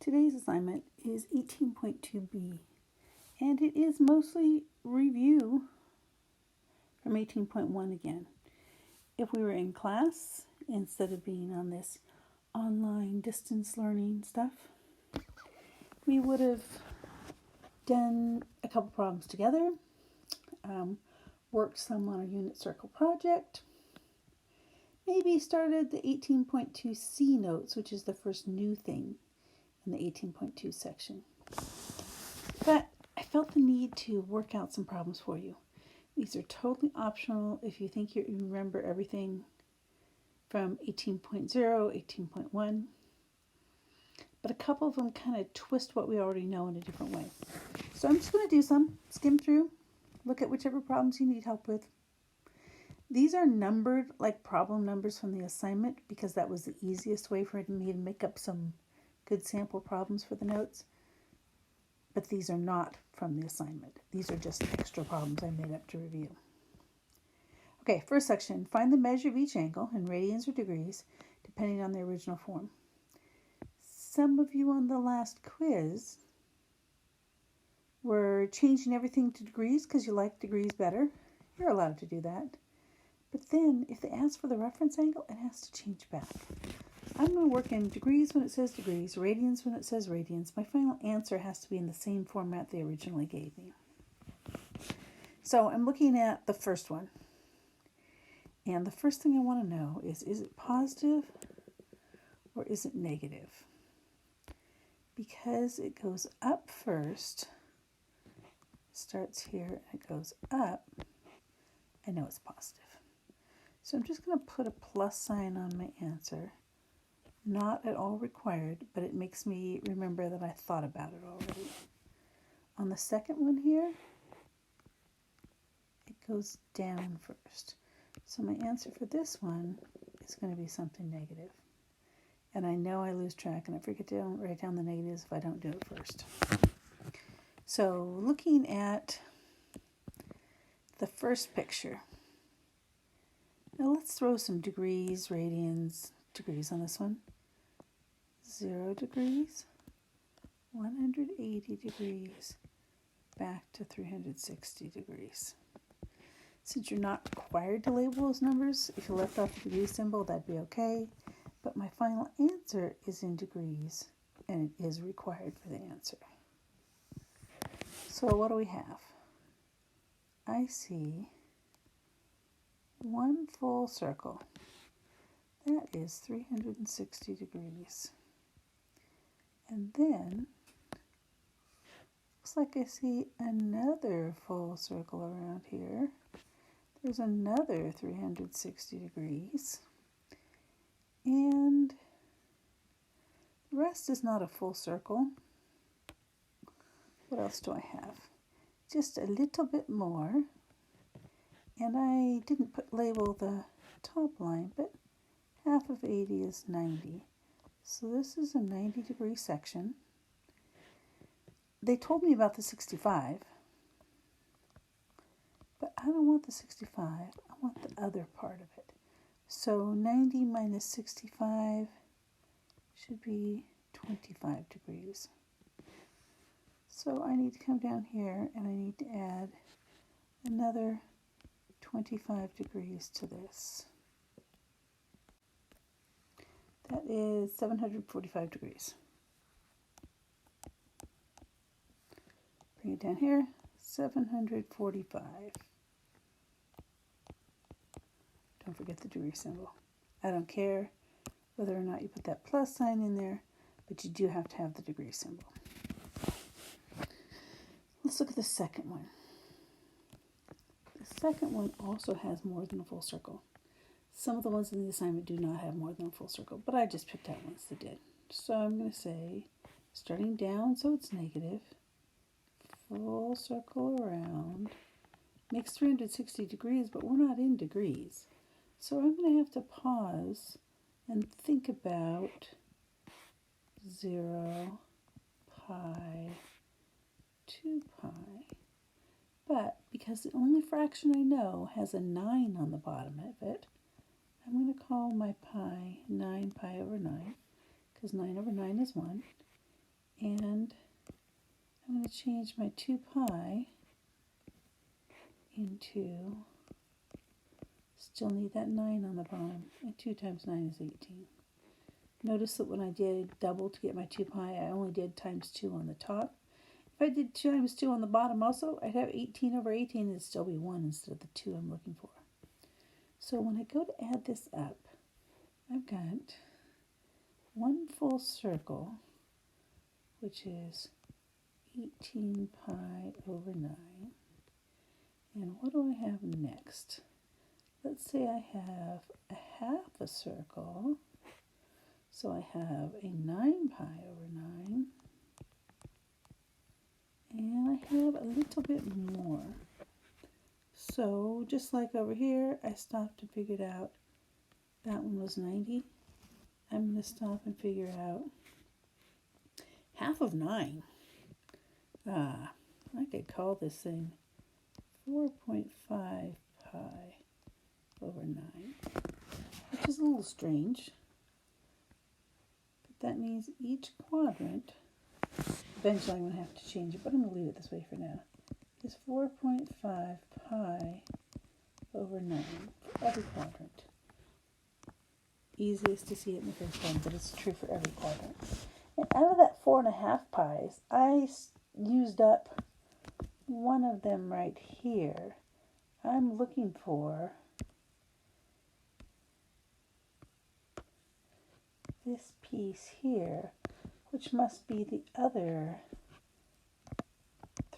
Today's assignment is 18.2b, and it is mostly review from 18.1 again. If we were in class, instead of being on this online distance learning stuff, we would have done a couple problems together, worked some on a unit circle project, maybe started the 18.2c notes, which is the first new thing in the 18.2 section. But I felt the need to work out some problems for you. These are totally optional if you think you remember everything from 18.0, 18.1. But a couple of them kind of twist what we already know in a different way. So I'm just going to do some, skim through, look at whichever problems you need help with. These are numbered like problem numbers from the assignment because that was the easiest way for me to make up some good sample problems for the notes. But these are not from the assignment. These are just extra problems I made up to review. Okay, first section, find the measure of each angle in radians or degrees, depending on the original form. Some of you on the last quiz were changing everything to degrees because you like degrees better. You're allowed to do that. But then, if they ask for the reference angle, it has to change back. I'm going to work in degrees when it says degrees, radians when it says radians. My final answer has to be in the same format they originally gave me. So I'm looking at the first one. And the first thing I want to know is it positive or is it negative? Because it goes up first, starts here and it goes up, I know it's positive. So I'm just going to put a plus sign on my answer. Not at all required, but it makes me remember that I thought about it already. On the second one here, it goes down first. So my answer for this one is going to be something negative. And I know I lose track and I forget to write down the negatives if I don't do it first. So looking at the first picture. Now let's throw some degrees, radians, degrees on this one. 0 degrees, 180 degrees, back to 360 degrees. Since you're not required to label those numbers, if you left off the degree symbol, that'd be okay. But my final answer is in degrees, and it is required for the answer. So what do we have? I see one full circle. That is 360 degrees. And then, looks like I see another full circle around here. There's another 360 degrees. And the rest is not a full circle. What else do I have? Just a little bit more. And I didn't label the top line, but half of 80 is 90. So this is a 90-degree section. They told me about the 65, but I don't want the 65. I want the other part of it. So 90 minus 65 should be 25 degrees. So I need to come down here and I need to add another 25 degrees to this. That is 745 degrees. Bring it down here, 745. Don't forget the degree symbol. I don't care whether or not you put that plus sign in there, but you do have to have the degree symbol. Let's look at the second one. The second one also has more than a full circle. Some of the ones in the assignment do not have more than a full circle, but I just picked out ones that did. So I'm going to say, starting down so it's negative, full circle around, makes 360 degrees, but we're not in degrees. So I'm going to have to pause and think about 0, pi, 2 pi. But because the only fraction I know has a 9 on the bottom of it, I'm going to call my pi 9 pi over 9, because 9 over 9 is 1. And I'm going to change my 2 pi into, still need that 9 on the bottom, and 2 times 9 is 18. Notice that when I did double to get my 2 pi, I only did times 2 on the top. If I did 2 times 2 on the bottom also, I'd have 18 over 18, and it'd still be 1 instead of the 2 I'm looking for. So when I go to add this up, I've got 1 full circle, which is 18 pi over 9. And what do I have next? Let's say I have a half a circle. So I have a 9 pi over 9. And I have a little bit more. So just like over here, I stopped and figured out that one was 90. I'm going to stop and figure out half of 9. I could call this thing 4.5 pi over 9, which is a little strange. But that means each quadrant, eventually I'm going to have to change it, but I'm going to leave it this way for now, is 4.5 pi over 9 for every quadrant. Easiest to see it in the first one, but it's true for every quadrant. And out of that 4.5 pi's, I used up one of them right here. I'm looking for this piece here, which must be the other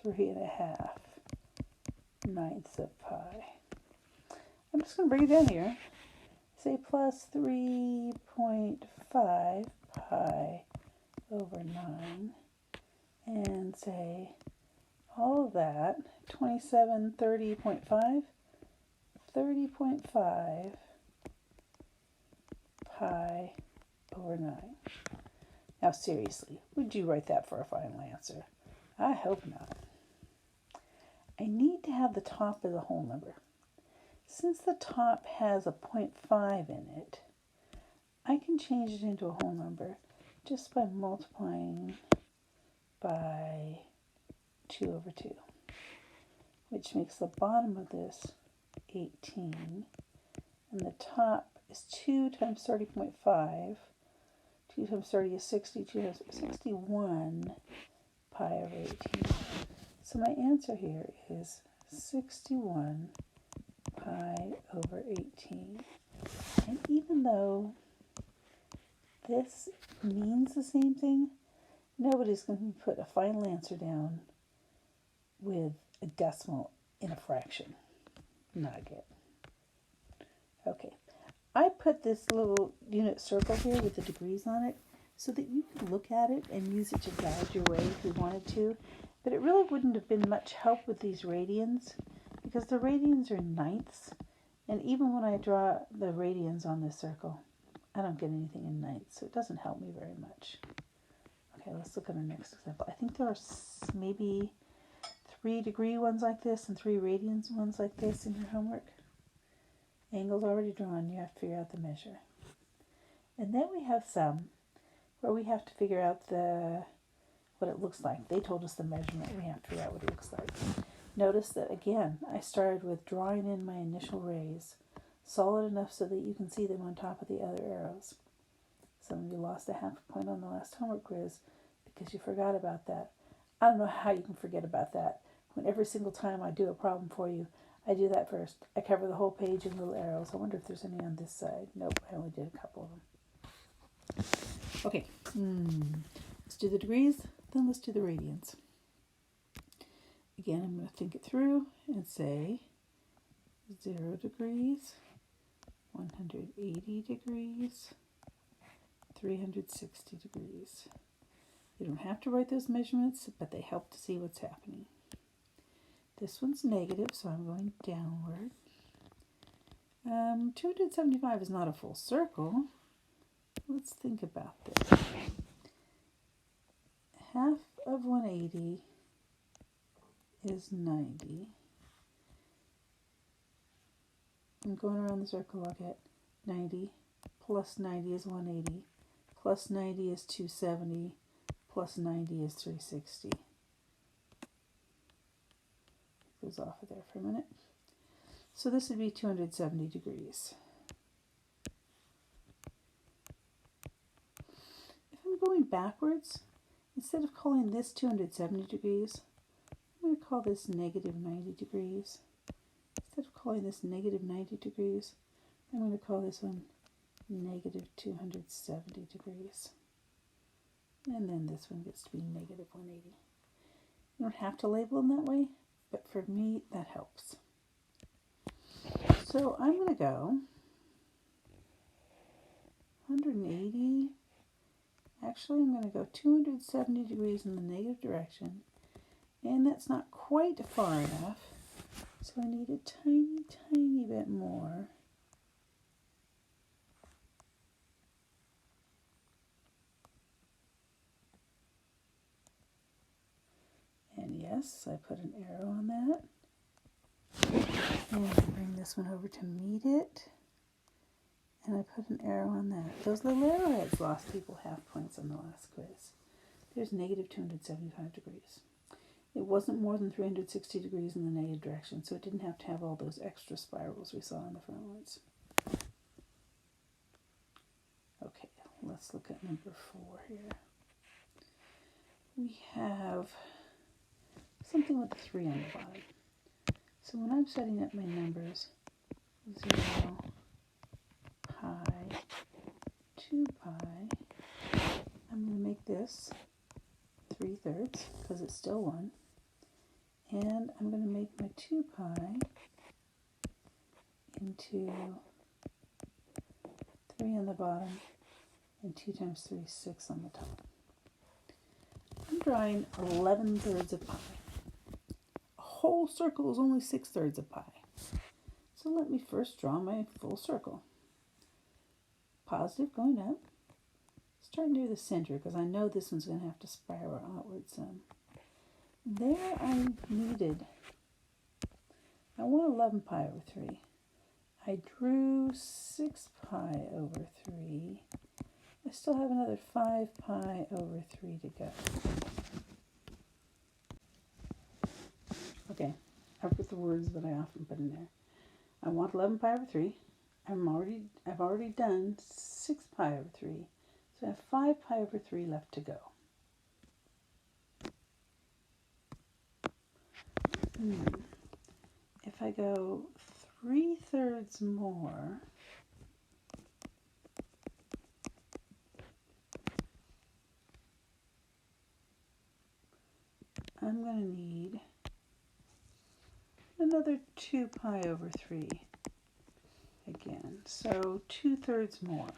3.5 ninths of pi. I'm just going to bring it down here. Say plus 3.5 pi over 9. And say all of that, 27, 30.5 pi over 9. Now seriously, would you write that for a final answer? I hope not. I need to have the top as a whole number. Since the top has a 0.5 in it, I can change it into a whole number just by multiplying by 2 over 2, which makes the bottom of this 18, and the top is 2 times 30.5. 2 times 30 is 60, 2 times 61 pi over 18. So my answer here is 61 pi over 18. And even though this means the same thing, nobody's going to put a final answer down with a decimal in a fraction. Not again. Okay. I put this little unit circle here with the degrees on it so that you could look at it and use it to guide your way if you wanted to. But it really wouldn't have been much help with these radians because the radians are ninths. And even when I draw the radians on this circle, I don't get anything in ninths, so it doesn't help me very much. Okay, let's look at our next example. I think there are maybe 3-degree ones like this and 3 radians ones like this in your homework. Angles already drawn, you have to figure out the measure. And then we have some where we have to figure out what it looks like. They told us the measurement, we have to figure out what it looks like. Notice that again, I started with drawing in my initial rays, solid enough so that you can see them on top of the other arrows. Some of you lost a half a point on the last homework quiz because you forgot about that. I don't know how you can forget about that when every single time I do a problem for you, I do that first. I cover the whole page in little arrows. I wonder if there's any on this side. Nope, I only did a couple of them. Okay, let's do the degrees, then let's do the radians. Again, I'm going to think it through and say 0 degrees, 180 degrees, 360 degrees. You don't have to write those measurements, but they help to see what's happening. This one's negative, so I'm going downward. 275 is not a full circle. Let's think about this. Half of 180 is 90. I'm going around the circle, I'll get 90. Plus 90 is 180. Plus 90 is 270. plus 90 is 360. Goes off of there for a minute. So this would be 270 degrees. If I'm going backwards, instead of calling this 270 degrees, I'm going to call this negative 90 degrees. Instead of calling this negative 90 degrees, I'm going to call this one negative 270 degrees. And then this one gets to be negative 180. You don't have to label them that way, but for me, that helps. So I'm going to go 180. Actually, I'm going to go 270 degrees in the negative direction. And that's not quite far enough. So I need a tiny, tiny bit more. And yes, I put an arrow on that. And I bring this one over to meet it. And I put an arrow on that. Those little arrowheads lost people half points on the last quiz. There's negative 275 degrees. It wasn't more than 360 degrees in the negative direction, so it didn't have to have all those extra spirals we saw in the front ones. Okay, let's look at number 4 here. We have something with a 3 on the bottom. So when I'm setting up my numbers, 0, pi, 2 pi, I'm going to make this 3/3 because it's still 1. And I'm going to make my 2 pi into 3 on the bottom and 2 times 3 is 6 on the top. I'm drawing 11/3 of pi. A whole circle is only 6/3 of pi. So let me first draw my full circle. Positive going up. Start near the center because I know this one's going to have to spiral outward some. There I want 11 pi over 3. I drew 6 pi over 3. I still have another 5 pi over 3 to go. Okay, I put the words that I often put in there. I want 11 pi over 3. I've already done 6 pi over 3. So I have 5 pi over 3 left to go. If I go 3/3 more, I'm going to need another 2 pi over 3 again. So 2/3 more.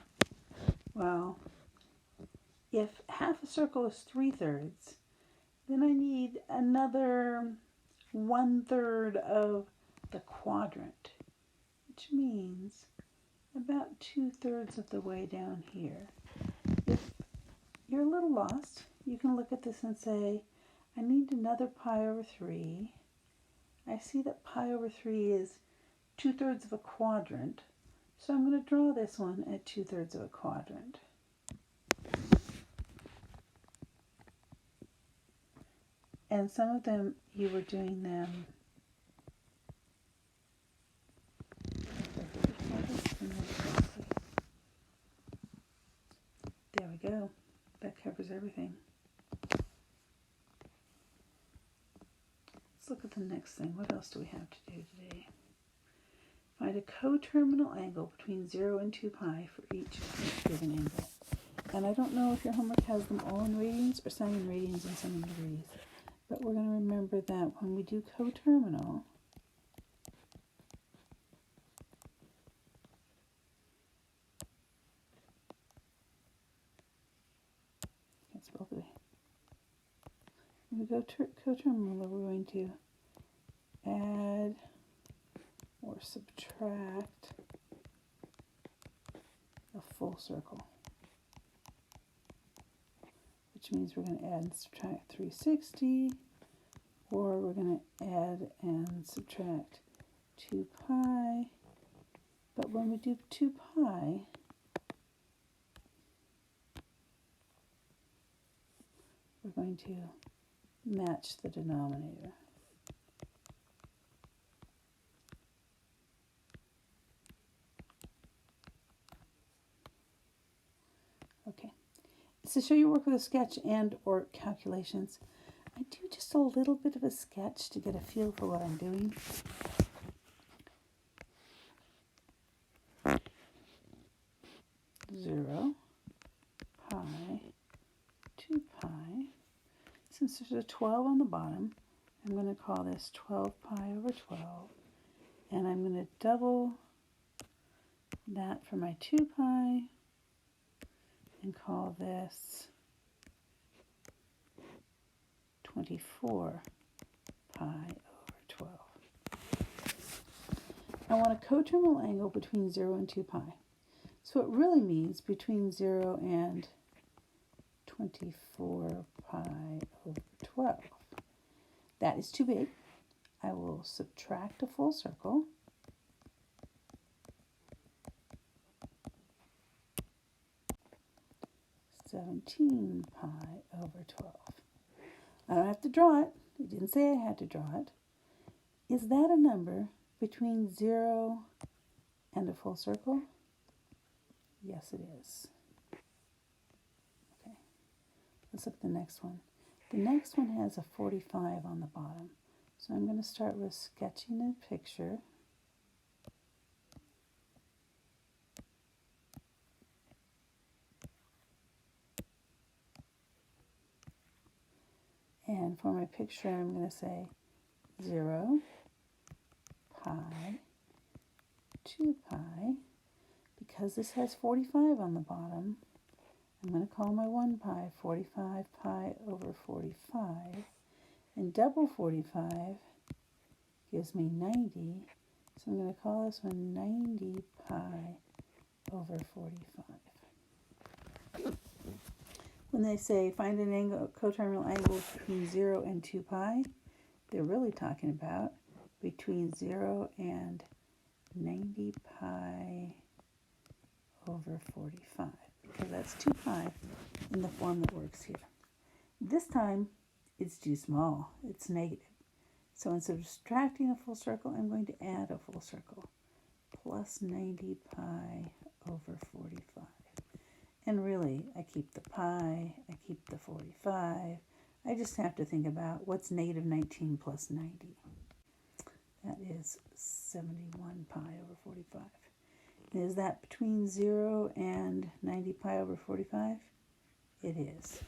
Well, if half a circle is 3/3, then I need another 1/3 of the quadrant, which means about 2/3 of the way down here. If you're a little lost, you can look at this and say, I need another pi over 3. I see that pi over 3 is 2/3 of a quadrant, so I'm going to draw this one at 2/3 of a quadrant. And some of them, you were doing them. There we go. That covers everything. Let's look at the next thing. What else do we have to do today? Find a coterminal angle between 0 and 2 pi for each given angle. And I don't know if your homework has them all in radians or some in radians and some in degrees. But we're going to remember that when we do coterminal, that's both of it. When we go coterminal, we're going to add or subtract a full circle, which means we're going to add and subtract 360, or we're going to add and subtract 2 pi. But when we do 2 pi, we're going to match the denominator. Okay, so show your work with a sketch and or calculations. I do just a little bit of a sketch to get a feel for what I'm doing. Zero, pi, 2 pi. Since there's a 12 on the bottom, I'm going to call this 12 pi over 12. And I'm going to double that for my 2 pi and call this 24 pi over 12. I want a coterminal angle between 0 and 2 pi. So it really means between 0 and 24 pi over 12. That is too big. I will subtract a full circle. (17 pi over 12). I don't have to draw it. It didn't say I had to draw it. Is that a number between 0 and a full circle? Yes, it is. Okay, let's look at the next one. The next one has a 45 on the bottom. So I'm going to start with sketching a picture. And for my picture, I'm going to say 0, pi, 2 pi. Because this has 45 on the bottom, I'm going to call my 1 pi 45 pi over 45. And double 45 gives me 90. So I'm going to call this one 90 pi over 45. When they say find an angle, coterminal angle between 0 and 2 pi, they're really talking about between 0 and 90 pi over 45, because that's 2 pi in the form that works here. This time, it's too small. It's negative. So instead of subtracting a full circle, I'm going to add a full circle. Plus 90 pi over 45. And really, I keep the pi, I keep the 45. I just have to think about what's negative 19 plus 90. That is 71 pi over 45. And is that between 0 and 90 pi over 45? It is.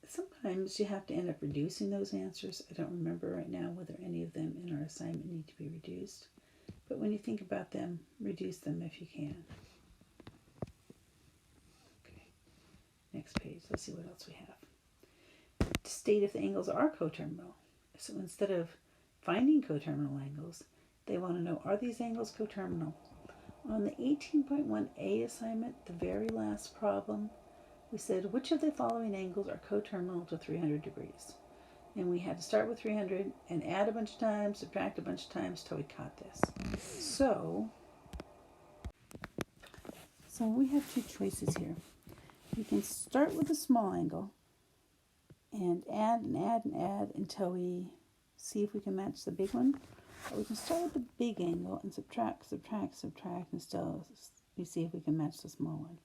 Sometimes you have to end up reducing those answers. I don't remember right now whether any of them in our assignment need to be reduced. But when you think about them, reduce them if you can. Okay, next page. Let's see what else we have. To state if the angles are coterminal. So instead of finding coterminal angles, they want to know, are these angles coterminal? On the 18.1a assignment, the very last problem, we said, which of the following angles are coterminal to 300 degrees? And we had to start with 300 and add a bunch of times, subtract a bunch of times till we caught this. So we have two choices here. We can start with a small angle and add and add and add until we see if we can match the big one. Or we can start with the big angle and subtract, and still we see if we can match the small one.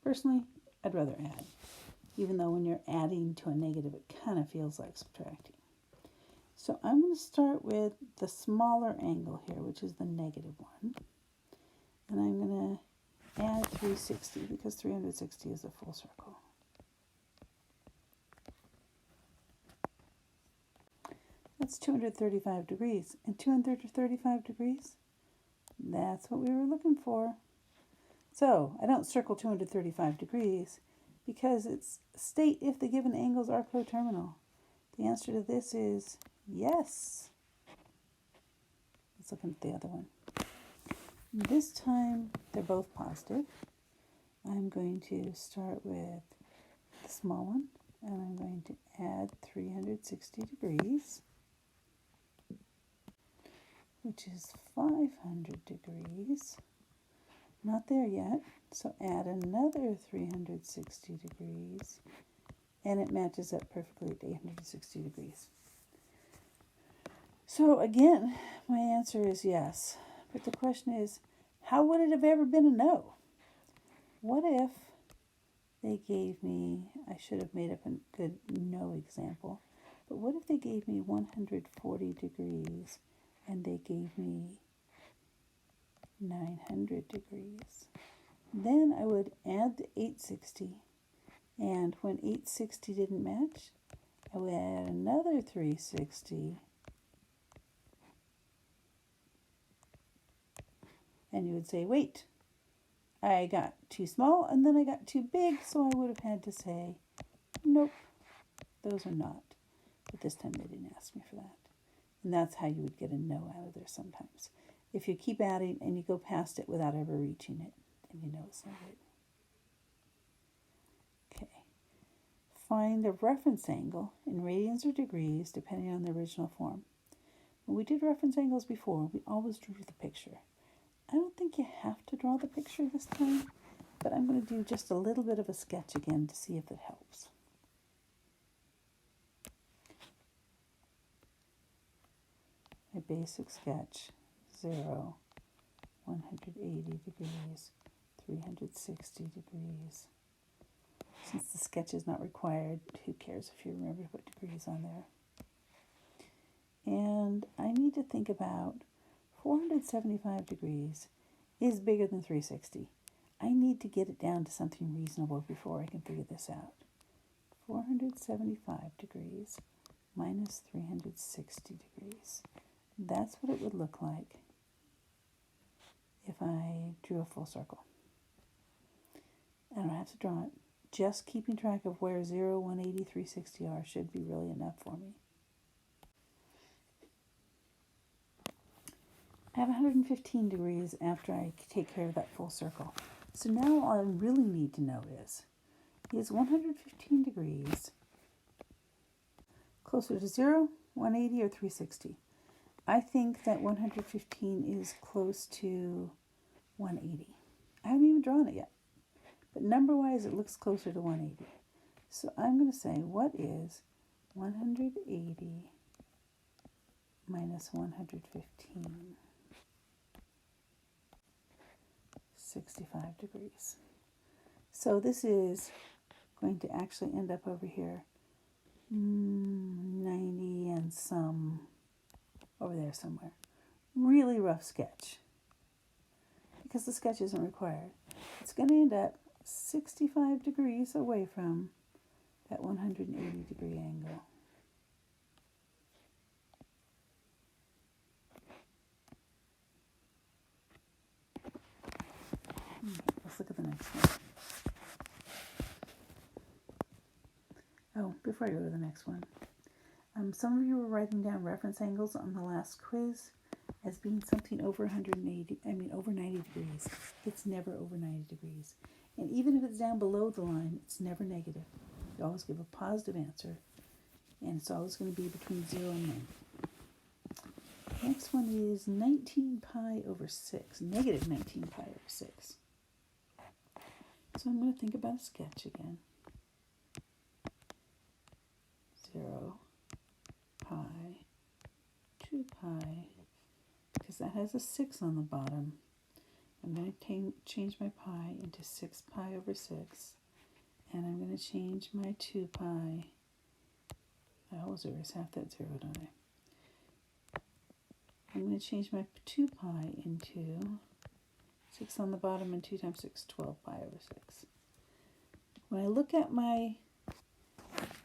Personally, I'd rather add, even though when you're adding to a negative, it kind of feels like subtracting. So I'm going to start with the smaller angle here, which is the negative one. And I'm going to add 360 because 360 is a full circle. That's 235 degrees. And 235 degrees, that's what we were looking for. So I don't circle 235 degrees because it's state if the given angles are coterminal. The answer to this is yes. Let's look at the other one. This time they're both positive. I'm going to start with the small one and I'm going to add 360 degrees. which is 500 degrees. Not there yet, so add another 360 degrees, and it matches up perfectly to 860 degrees. So again, my answer is yes. But the question is, how would it have ever been a no? What if they gave me, I should have made up a good no example, but what if they gave me 140 degrees and they gave me 900 degrees? Then I would add the 860, and when 860 didn't match, I would add another 360, and you would say, wait, I got too small and then I got too big, so I would have had to say, nope, those are not. But this time they didn't ask me for that. And that's how you would get a no out of there sometimes. If you keep adding and you go past it without ever reaching it, then you know it's not it. Okay. Find the reference angle in radians or degrees depending on the original form. When we did reference angles before, we always drew the picture. I don't think you have to draw the picture this time, but I'm going to do just a little bit of a sketch again to see if it helps. A basic sketch, 0, 180 degrees, 360 degrees. Since the sketch is not required, who cares if you remember what degrees on there? And I need to think about 475 degrees is bigger than 360. I need to get it down to something reasonable before I can figure this out. 475 degrees minus 360 degrees. That's what it would look like if I drew a full circle. I don't have to draw it. Just keeping track of where 0, 180, 360 are should be really enough for me. I have 115 degrees after I take care of that full circle. So now all I really need to know is 115 degrees closer to 0, 180, or 360? I think that 115 is close to 180. I haven't even drawn it yet. But number-wise, it looks closer to 180. So I'm going to say, what is 180 minus 115? 65 degrees. So this is going to actually end up over here, 90 and some, over there somewhere. Really rough sketch, because the sketch isn't required. It's going to end up 65 degrees away from that 180 degree angle. Let's look at the next one. Oh, before I go to the next one, some of you were writing down reference angles on the last quiz as being something over over 90 degrees. It's never over 90 degrees. And even if it's down below the line, it's never negative. You always give a positive answer, and it's always going to be between 0 and 90. Next one is 19 pi over 6, negative 19 pi over 6. So I'm going to think about a sketch again. 0, pi, 2 pi, because that has a 6 on the bottom. I'm going to change my pi into 6 pi over 6, and I'm going to change my 2 pi. I always erase half that 0, don't I? I'm going to change my 2 pi into 6 on the bottom, and 2 times 6, 12 pi over 6. When I look at my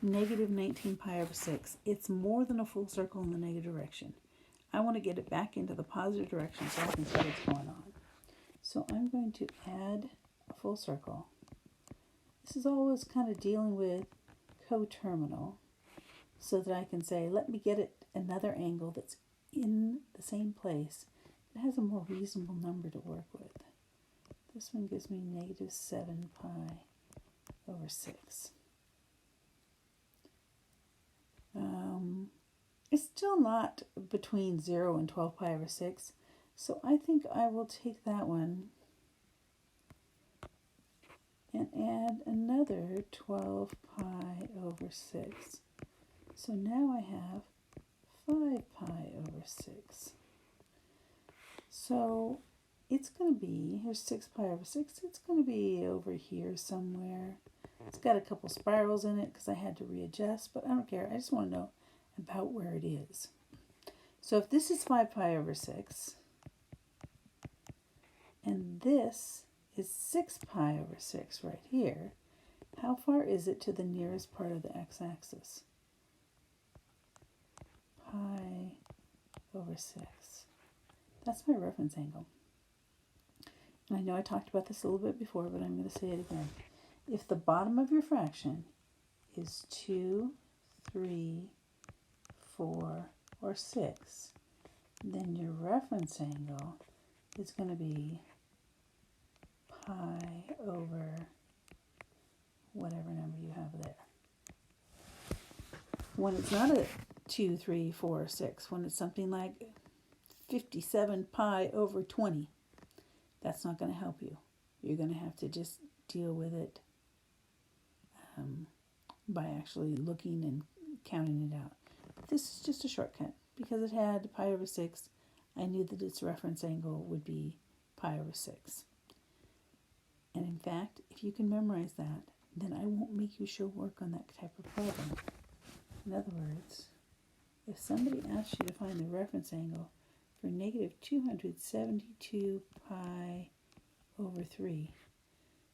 negative 19 pi over 6, it's more than a full circle in the negative direction. I want to get it back into the positive direction so I can see what's going on. So I'm going to add a full circle. This is always kind of dealing with coterminal, so that I can say, let me get it another angle that's in the same place. It has a more reasonable number to work with. This one gives me negative 7 pi over 6. It's still not between 0 and 12 pi over 6. So I think I will take that one and add another 12 pi over 6. So now I have 5 pi over 6. So it's going to be, here's 6 pi over 6, it's going to be over here somewhere. It's got a couple spirals in it because I had to readjust, but I don't care. I just want to know about where it is. So if this is 5 pi over 6, and this is 6 pi over 6 right here, how far is it to the nearest part of the x-axis? Pi over 6. That's my reference angle. And I know I talked about this a little bit before, but I'm going to say it again. If the bottom of your fraction is 2, 3, 4, or 6, then your reference angle is going to be pi over whatever number you have there. When it's not a 2, 3, 4, 6, when it's something like 57 pi over 20, that's not going to help you. You're going to have to just deal with it by actually looking and counting it out. But this is just a shortcut. Because it had pi over 6, I knew that its reference angle would be pi over 6. And in fact, if you can memorize that, then I won't make you show work on that type of problem. In other words, if somebody asks you to find the reference angle for negative 272 pi over 3,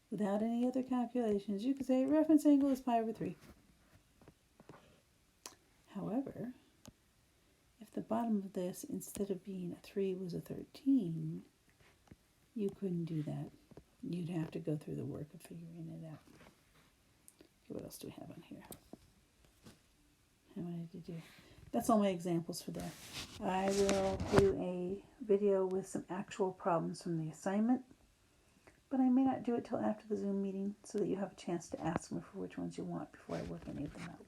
without any other calculations, you could say reference angle is pi over 3. However, if the bottom of this, instead of being a 3, was a 13, you couldn't do that. You'd have to go through the work of figuring it out. Okay, what else do we have on here? How many did you do? That's all my examples for that. I will do a video with some actual problems from the assignment, but I may not do it till after the Zoom meeting so that you have a chance to ask me for which ones you want before I work any of them out.